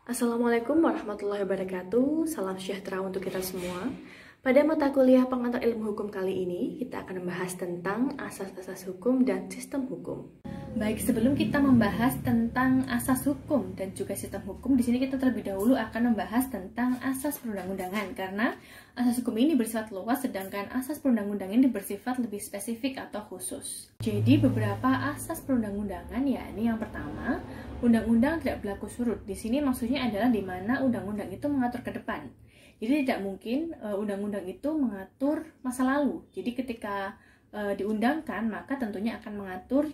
Assalamualaikum warahmatullahi wabarakatuh. Salam sejahtera untuk kita semua. Pada mata kuliah pengantar ilmu hukum kali ini, kita akan membahas tentang asas-asas hukum dan sistem hukum. Baik, sebelum kita membahas tentang asas hukum dan juga sistem hukum, di sini kita terlebih dahulu akan membahas tentang asas perundang-undangan, karena asas hukum ini bersifat luas, sedangkan asas perundang-undangan ini bersifat lebih spesifik atau khusus. Jadi beberapa asas perundang-undangan, yakni yang pertama, undang-undang tidak berlaku surut. Di sini maksudnya adalah di mana undang-undang itu mengatur ke depan. Jadi tidak mungkin undang-undang itu mengatur masa lalu. Jadi ketika diundangkan, maka tentunya akan mengatur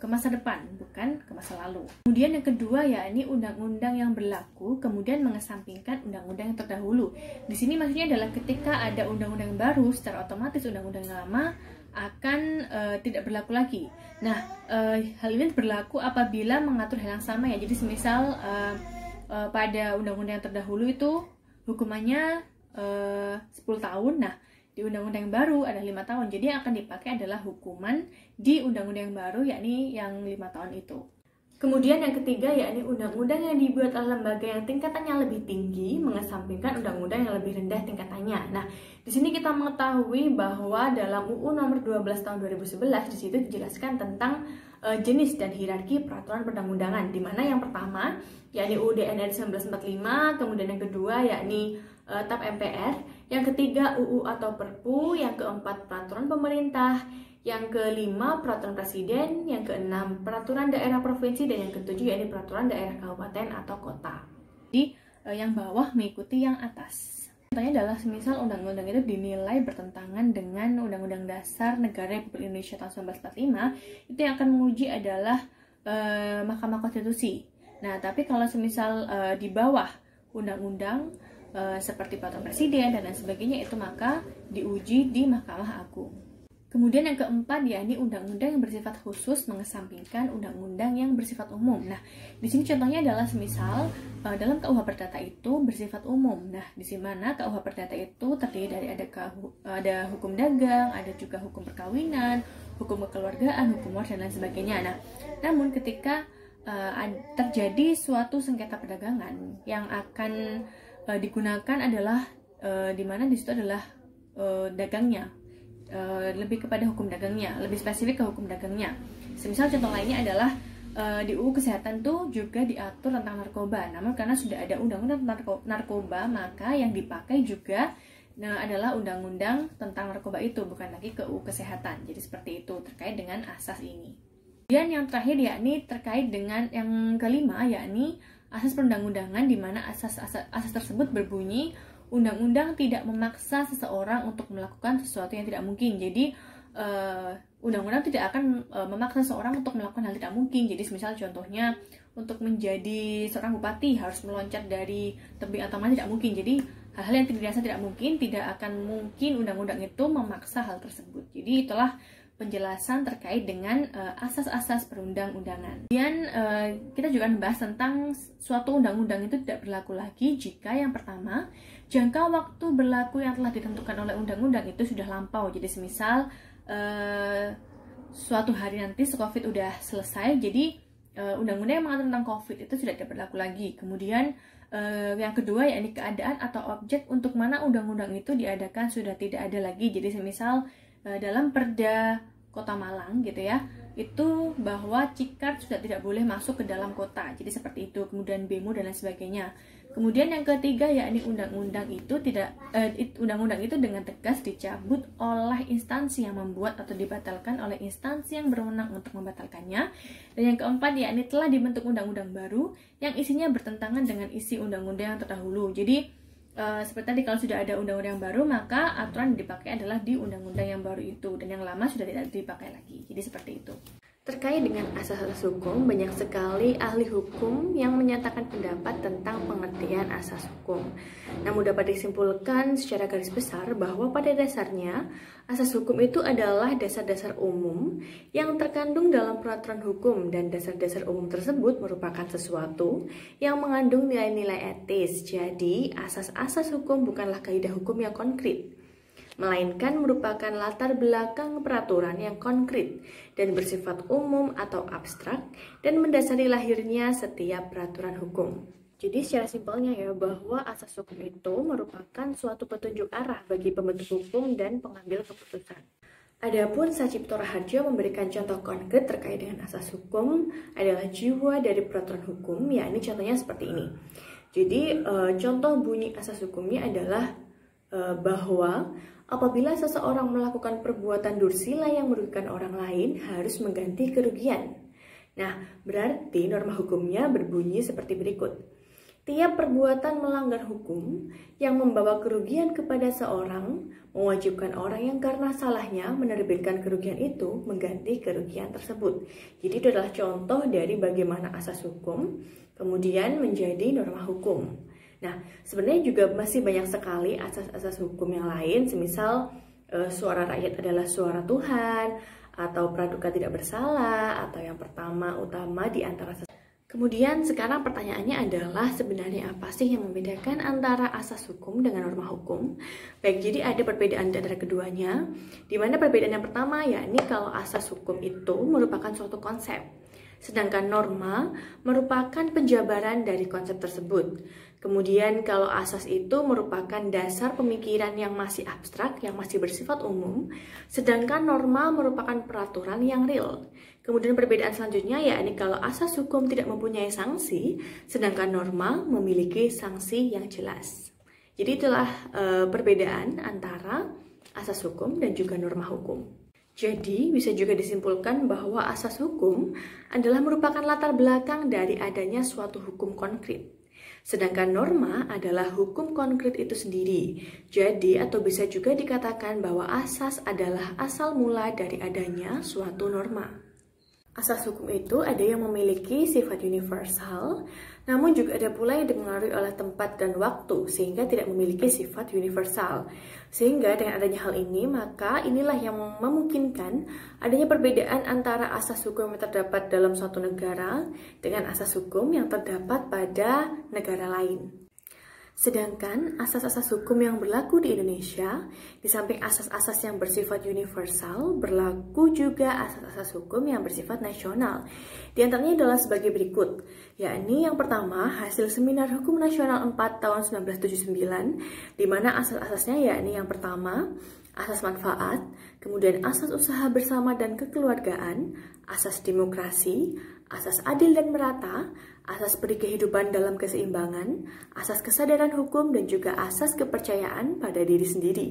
ke masa depan, bukan ke masa lalu. Kemudian yang kedua, yakni undang-undang yang berlaku kemudian mengesampingkan undang-undang yang terdahulu. Di sini maksudnya adalah ketika ada undang-undang baru, secara otomatis undang-undang yang lama akan tidak berlaku lagi. Nah, hal ini berlaku apabila mengatur hal yang sama ya. Jadi semisal pada undang-undang yang terdahulu itu hukumannya 10 tahun. Nah, di undang-undang yang baru ada 5 tahun. Jadi yang akan dipakai adalah hukuman di undang-undang yang baru, yakni yang 5 tahun itu. Kemudian yang ketiga, yakni undang-undang yang dibuat oleh lembaga yang tingkatannya lebih tinggi mengesampingkan undang-undang yang lebih rendah tingkatannya. Nah, di sini kita mengetahui bahwa dalam UU nomor 12 tahun 2011 di situ dijelaskan tentang jenis dan hierarki peraturan perundang-undangan, di mana yang pertama yakni UUD NRI 1945, kemudian yang kedua yakni TAP MPR, yang ketiga UU atau Perpu, yang keempat peraturan pemerintah, yang kelima peraturan presiden, yang keenam peraturan daerah provinsi, dan yang ketujuh yakni peraturan daerah kabupaten atau kota. Jadi yang bawah mengikuti yang atas. Contohnya adalah semisal undang-undang itu dinilai bertentangan dengan Undang-Undang Dasar Negara Republik Indonesia tahun 1945, itu yang akan menguji adalah Mahkamah Konstitusi. Nah, tapi kalau semisal di bawah undang-undang seperti peraturan presiden dan lain sebagainya, itu maka diuji di Mahkamah Agung. Kemudian yang keempat, yakni undang-undang yang bersifat khusus mengesampingkan undang-undang yang bersifat umum. Nah, di sini contohnya adalah semisal dalam KUH Perdata itu bersifat umum. Nah, di mana KUH Perdata itu terdiri dari ada hukum dagang, ada juga hukum perkawinan, hukum kekeluargaan, hukum waris dan lain sebagainya. Nah, namun ketika terjadi suatu sengketa perdagangan yang akan digunakan adalah di mana di situ adalah dagangnya. Lebih kepada hukum dagangnya, lebih spesifik ke hukum dagangnya. Semisal contoh lainnya adalah di UU Kesehatan tuh juga diatur tentang narkoba. Namun karena sudah ada undang-undang tentang narkoba, maka yang dipakai juga adalah undang-undang tentang narkoba itu, bukan lagi ke UU Kesehatan. Jadi seperti itu terkait dengan asas ini. Kemudian yang terakhir yakni terkait dengan yang kelima, yakni asas perundang-undangan, di mana asas tersebut berbunyi undang-undang tidak memaksa seseorang untuk melakukan sesuatu yang tidak mungkin. Jadi undang-undang tidak akan memaksa seseorang untuk melakukan hal tidak mungkin. Jadi misal contohnya untuk menjadi seorang bupati harus meloncat dari tebing atau mana, tidak mungkin. Jadi hal-hal yang dirasa tidak mungkin, tidak akan mungkin undang-undang itu memaksa hal tersebut. Jadi itulah penjelasan terkait dengan asas-asas perundang-undangan. Kemudian kita juga membahas tentang suatu undang-undang itu tidak berlaku lagi jika yang pertama, jangka waktu berlaku yang telah ditentukan oleh undang-undang itu sudah lampau. Jadi semisal suatu hari nanti COVID udah selesai, jadi undang-undang yang mengatur tentang COVID itu sudah tidak berlaku lagi. Kemudian yang kedua, yakni keadaan atau objek untuk mana undang-undang itu diadakan sudah tidak ada lagi. Jadi semisal dalam Perda Kota Malang gitu ya, itu bahwa Cikart sudah tidak boleh masuk ke dalam kota. Jadi seperti itu. Kemudian BEMO dan lain sebagainya. Kemudian yang ketiga, yakni undang-undang itu dengan tegas dicabut oleh instansi yang membuat atau dibatalkan oleh instansi yang berwenang untuk membatalkannya. Dan yang keempat, yakni telah dibentuk undang-undang baru yang isinya bertentangan dengan isi undang-undang yang terdahulu. Jadi seperti tadi, kalau sudah ada undang-undang yang baru, maka aturan yang dipakai adalah di undang-undang yang baru itu, dan yang lama sudah tidak dipakai lagi. Jadi seperti itu. Terkait dengan asas-asas hukum, banyak sekali ahli hukum yang menyatakan pendapat tentang pengertian asas hukum. Namun dapat disimpulkan secara garis besar bahwa pada dasarnya asas hukum itu adalah dasar-dasar umum yang terkandung dalam peraturan hukum, dan dasar-dasar umum tersebut merupakan sesuatu yang mengandung nilai-nilai etis. Jadi, asas-asas hukum bukanlah kaidah hukum yang konkret, melainkan merupakan latar belakang peraturan yang konkret dan bersifat umum atau abstrak dan mendasari lahirnya setiap peraturan hukum. Jadi secara simpelnya ya, bahwa asas hukum itu merupakan suatu petunjuk arah bagi pembentuk hukum dan pengambil keputusan. Adapun Sacipto Raharjo memberikan contoh konkret terkait dengan asas hukum adalah jiwa dari peraturan hukum, yakni contohnya seperti ini. Jadi contoh bunyi asas hukumnya adalah bahwa apabila seseorang melakukan perbuatan dursila yang merugikan orang lain harus mengganti kerugian. Nah, berarti norma hukumnya berbunyi seperti berikut. Tiap perbuatan melanggar hukum yang membawa kerugian kepada seorang mewajibkan orang yang karena salahnya menerbitkan kerugian itu mengganti kerugian tersebut. Jadi itu adalah contoh dari bagaimana asas hukum kemudian menjadi norma hukum. Nah, sebenarnya juga masih banyak sekali asas-asas hukum yang lain, semisal suara rakyat adalah suara Tuhan, atau praduga tidak bersalah, atau yang pertama utama di antara. Kemudian sekarang pertanyaannya adalah sebenarnya apa sih yang membedakan antara asas hukum dengan norma hukum? Baik, jadi ada perbedaan antara keduanya, di mana perbedaan yang pertama yakni kalau asas hukum itu merupakan suatu konsep, sedangkan norma merupakan penjabaran dari konsep tersebut. Kemudian kalau asas itu merupakan dasar pemikiran yang masih abstrak, yang masih bersifat umum, sedangkan norma merupakan peraturan yang real. Kemudian perbedaan selanjutnya yakni kalau asas hukum tidak mempunyai sanksi, sedangkan norma memiliki sanksi yang jelas. Jadi itulah perbedaan antara asas hukum dan juga norma hukum. Jadi bisa juga disimpulkan bahwa asas hukum adalah merupakan latar belakang dari adanya suatu hukum konkret. Sedangkan norma adalah hukum konkret itu sendiri. Jadi atau bisa juga dikatakan bahwa asas adalah asal mula dari adanya suatu norma. Asas hukum itu ada yang memiliki sifat universal, namun juga ada pula yang dipengaruhi oleh tempat dan waktu sehingga tidak memiliki sifat universal. Sehingga dengan adanya hal ini, maka inilah yang memungkinkan adanya perbedaan antara asas hukum yang terdapat dalam suatu negara dengan asas hukum yang terdapat pada negara lain. Sedangkan asas-asas hukum yang berlaku di Indonesia, di samping asas-asas yang bersifat universal, berlaku juga asas-asas hukum yang bersifat nasional. Di antaranya adalah sebagai berikut, yakni yang pertama, hasil Seminar Hukum Nasional 4 tahun 1979, di mana asas-asasnya yakni yang pertama, asas manfaat, kemudian asas usaha bersama dan kekeluargaan, asas demokrasi, asas adil dan merata, asas peri kehidupan dalam keseimbangan, asas kesadaran hukum, dan juga asas kepercayaan pada diri sendiri.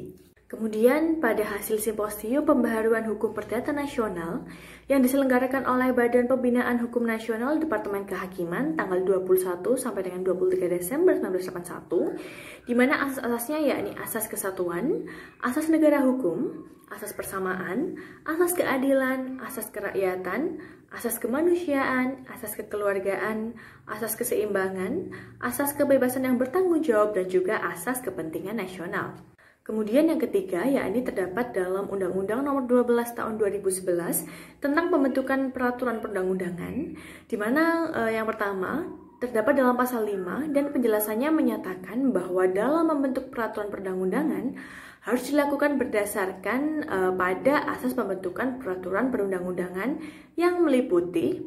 Kemudian pada hasil simposium pembaharuan hukum perdata nasional yang diselenggarakan oleh Badan Pembinaan Hukum Nasional Departemen Kehakiman tanggal 21 sampai dengan 23 Desember 1981, di mana asas-asasnya yakni asas kesatuan, asas negara hukum, asas persamaan, asas keadilan, asas kerakyatan, asas kemanusiaan, asas kekeluargaan, asas keseimbangan, asas kebebasan yang bertanggung jawab, dan juga asas kepentingan nasional. Kemudian yang ketiga yakni terdapat dalam Undang-Undang Nomor 12 Tahun 2011 tentang pembentukan peraturan perundang-undangan, di mana yang pertama terdapat dalam pasal 5 dan penjelasannya menyatakan bahwa dalam membentuk peraturan perundang-undangan harus dilakukan berdasarkan pada asas pembentukan peraturan perundang-undangan yang meliputi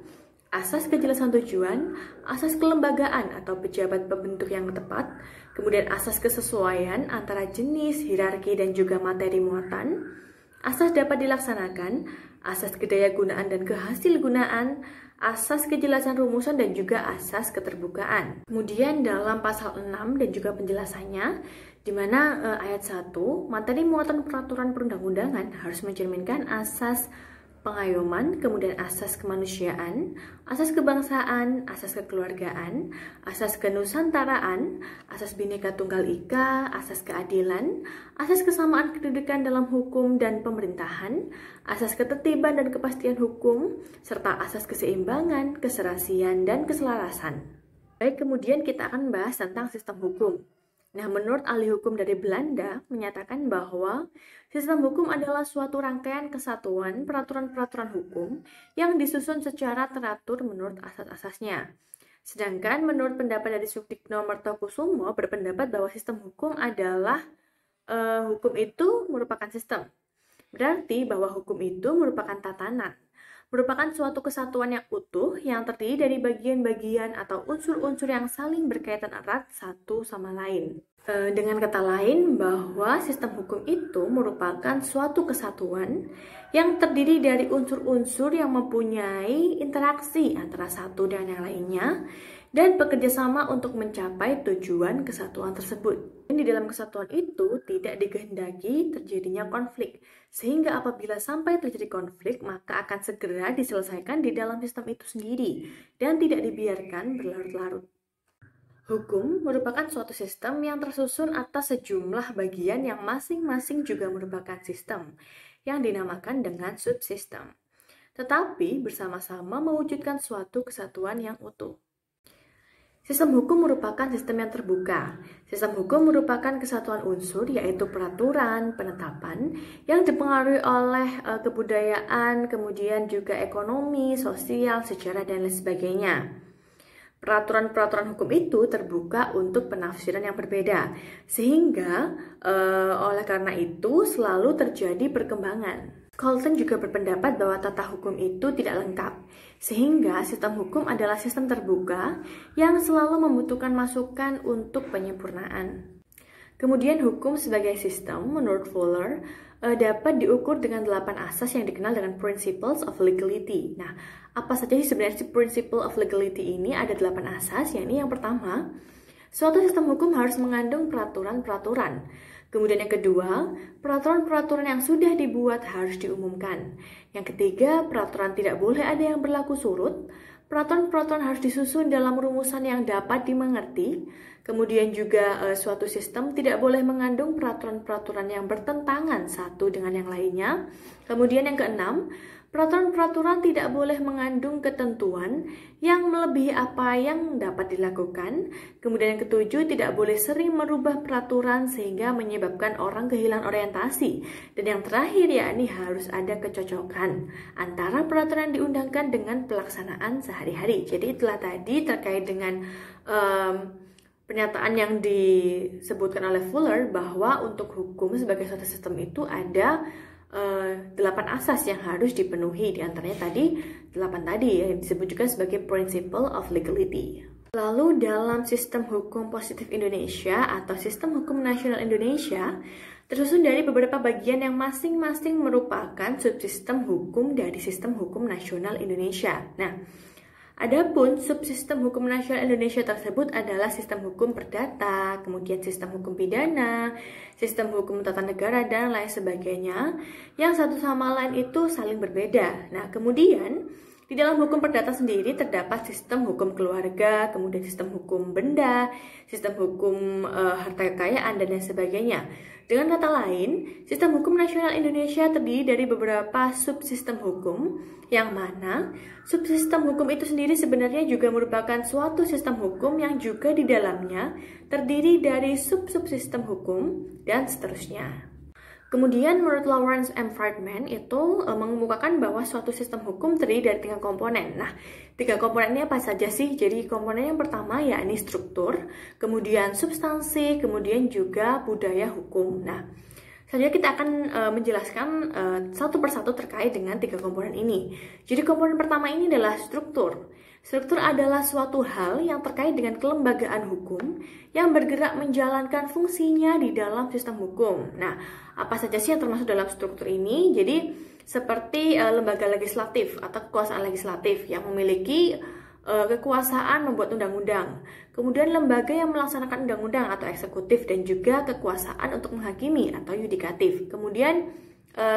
asas kejelasan tujuan, asas kelembagaan atau pejabat pembentuk yang tepat, kemudian asas kesesuaian antara jenis, hierarki, dan juga materi muatan, asas dapat dilaksanakan, asas kedayagunaan dan kehasilgunaan, asas kejelasan rumusan, dan juga asas keterbukaan. Kemudian dalam pasal 6 dan juga penjelasannya, di mana ayat 1, materi muatan peraturan perundang-undangan harus mencerminkan asas pengayoman, kemudian asas kemanusiaan, asas kebangsaan, asas kekeluargaan, asas kenusantaraan, asas Bhinneka Tunggal Ika, asas keadilan, asas kesamaan kedudukan dalam hukum dan pemerintahan, asas ketertiban dan kepastian hukum, serta asas keseimbangan, keserasian, dan keselarasan. Baik, kemudian kita akan bahas tentang sistem hukum. Nah, menurut ahli hukum dari Belanda menyatakan bahwa sistem hukum adalah suatu rangkaian kesatuan peraturan-peraturan hukum yang disusun secara teratur menurut asas-asasnya. Sedangkan menurut pendapat dari Sudikno Mertokusumo berpendapat bahwa sistem hukum adalah hukum itu merupakan sistem. Berarti bahwa hukum itu merupakan tatanan. merupakan suatu kesatuan yang utuh yang terdiri dari bagian-bagian atau unsur-unsur yang saling berkaitan erat satu sama lain. Dengan kata lain, bahwa sistem hukum itu merupakan suatu kesatuan yang terdiri dari unsur-unsur yang mempunyai interaksi antara satu dan yang lainnya dan bekerja sama untuk mencapai tujuan kesatuan tersebut. Di dalam kesatuan itu tidak dikehendaki terjadinya konflik, sehingga apabila sampai terjadi konflik, maka akan segera diselesaikan di dalam sistem itu sendiri dan tidak dibiarkan berlarut-larut. Hukum merupakan suatu sistem yang tersusun atas sejumlah bagian yang masing-masing juga merupakan sistem, yang dinamakan dengan subsistem, tetapi bersama-sama mewujudkan suatu kesatuan yang utuh. Sistem hukum merupakan sistem yang terbuka. Sistem hukum merupakan kesatuan unsur, yaitu peraturan, penetapan, yang dipengaruhi oleh kebudayaan, kemudian juga ekonomi, sosial, sejarah, dan lain sebagainya. Peraturan-peraturan hukum itu terbuka untuk penafsiran yang berbeda, sehingga oleh karena itu selalu terjadi perkembangan. Colton juga berpendapat bahwa tata hukum itu tidak lengkap, sehingga sistem hukum adalah sistem terbuka yang selalu membutuhkan masukan untuk penyempurnaan. Kemudian hukum sebagai sistem, menurut Fuller, dapat diukur dengan 8 asas yang dikenal dengan Principles of Legality. Nah, apa saja sih sebenarnya Principle of Legality ini? Ada 8 asas, yakni yang pertama, suatu sistem hukum harus mengandung peraturan-peraturan. Kemudian yang kedua, peraturan-peraturan yang sudah dibuat harus diumumkan. Yang ketiga, peraturan tidak boleh ada yang berlaku surut. Peraturan-peraturan harus disusun dalam rumusan yang dapat dimengerti. Kemudian juga suatu sistem tidak boleh mengandung peraturan-peraturan yang bertentangan satu dengan yang lainnya. Kemudian yang keenam, peraturan-peraturan tidak boleh mengandung ketentuan yang melebihi apa yang dapat dilakukan. Kemudian yang ketujuh, tidak boleh sering merubah peraturan sehingga menyebabkan orang kehilangan orientasi. Dan yang terakhir, yakni harus ada kecocokan antara peraturan yang diundangkan dengan pelaksanaan sehari-hari. Jadi itulah tadi terkait dengan pernyataan yang disebutkan oleh Fuller bahwa untuk hukum sebagai suatu sistem itu ada 8 asas yang harus dipenuhi, diantaranya tadi 8 tadi yang disebut juga sebagai Principle of Legality. Lalu dalam sistem hukum positif Indonesia atau sistem hukum nasional Indonesia tersusun dari beberapa bagian yang masing-masing merupakan subsistem hukum dari sistem hukum nasional Indonesia. Nah, adapun subsistem hukum nasional Indonesia tersebut adalah sistem hukum perdata, kemudian sistem hukum pidana, sistem hukum tata negara, dan lain sebagainya, yang satu sama lain itu saling berbeda. Nah, kemudian di dalam hukum perdata sendiri terdapat sistem hukum keluarga, kemudian sistem hukum benda, sistem hukum harta kekayaan, dan lain sebagainya. Dengan kata lain, sistem hukum nasional Indonesia terdiri dari beberapa subsistem hukum, yang mana subsistem hukum itu sendiri sebenarnya juga merupakan suatu sistem hukum yang juga di dalamnya terdiri dari sub-subsistem hukum, dan seterusnya. Kemudian menurut Lawrence M. Friedman itu mengemukakan bahwa suatu sistem hukum terdiri dari 3 komponen. Nah, 3 komponen ini apa saja sih? Jadi komponen yang pertama yakni struktur, kemudian substansi, kemudian juga budaya hukum. Nah, selanjutnya kita akan menjelaskan satu persatu terkait dengan 3 komponen ini. Jadi komponen pertama ini adalah struktur. Struktur adalah suatu hal yang terkait dengan kelembagaan hukum yang bergerak menjalankan fungsinya di dalam sistem hukum. Nah, apa saja sih yang termasuk dalam struktur ini? Jadi, seperti lembaga legislatif atau kekuasaan legislatif yang memiliki kekuasaan membuat undang-undang. Kemudian lembaga yang melaksanakan undang-undang atau eksekutif, dan juga kekuasaan untuk menghakimi atau yudikatif. Kemudian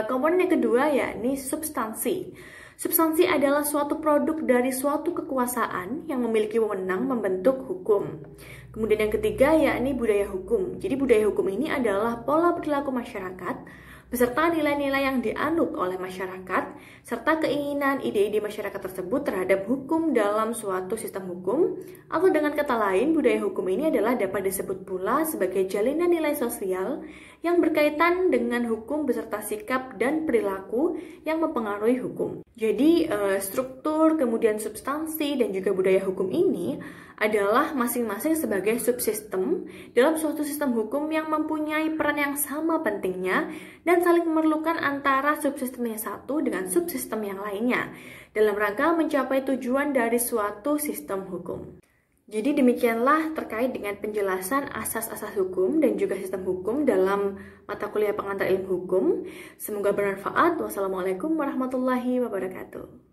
komponen yang kedua yakni substansi. Substansi adalah suatu produk dari suatu kekuasaan yang memiliki wewenang membentuk hukum. Kemudian yang ketiga yakni budaya hukum. Jadi budaya hukum ini adalah pola perilaku masyarakat beserta nilai-nilai yang dianut oleh masyarakat serta keinginan ide-ide masyarakat tersebut terhadap hukum dalam suatu sistem hukum. Atau dengan kata lain, budaya hukum ini adalah dapat disebut pula sebagai jalinan nilai sosial yang berkaitan dengan hukum beserta sikap dan perilaku yang mempengaruhi hukum. Jadi struktur, kemudian substansi, dan juga budaya hukum ini adalah masing-masing sebagai subsistem dalam suatu sistem hukum yang mempunyai peran yang sama pentingnya dan saling memerlukan antara subsistem yang satu dengan subsistem yang lainnya dalam rangka mencapai tujuan dari suatu sistem hukum. Jadi demikianlah terkait dengan penjelasan asas-asas hukum dan juga sistem hukum dalam mata kuliah pengantar ilmu hukum. Semoga bermanfaat. Wassalamualaikum warahmatullahi wabarakatuh.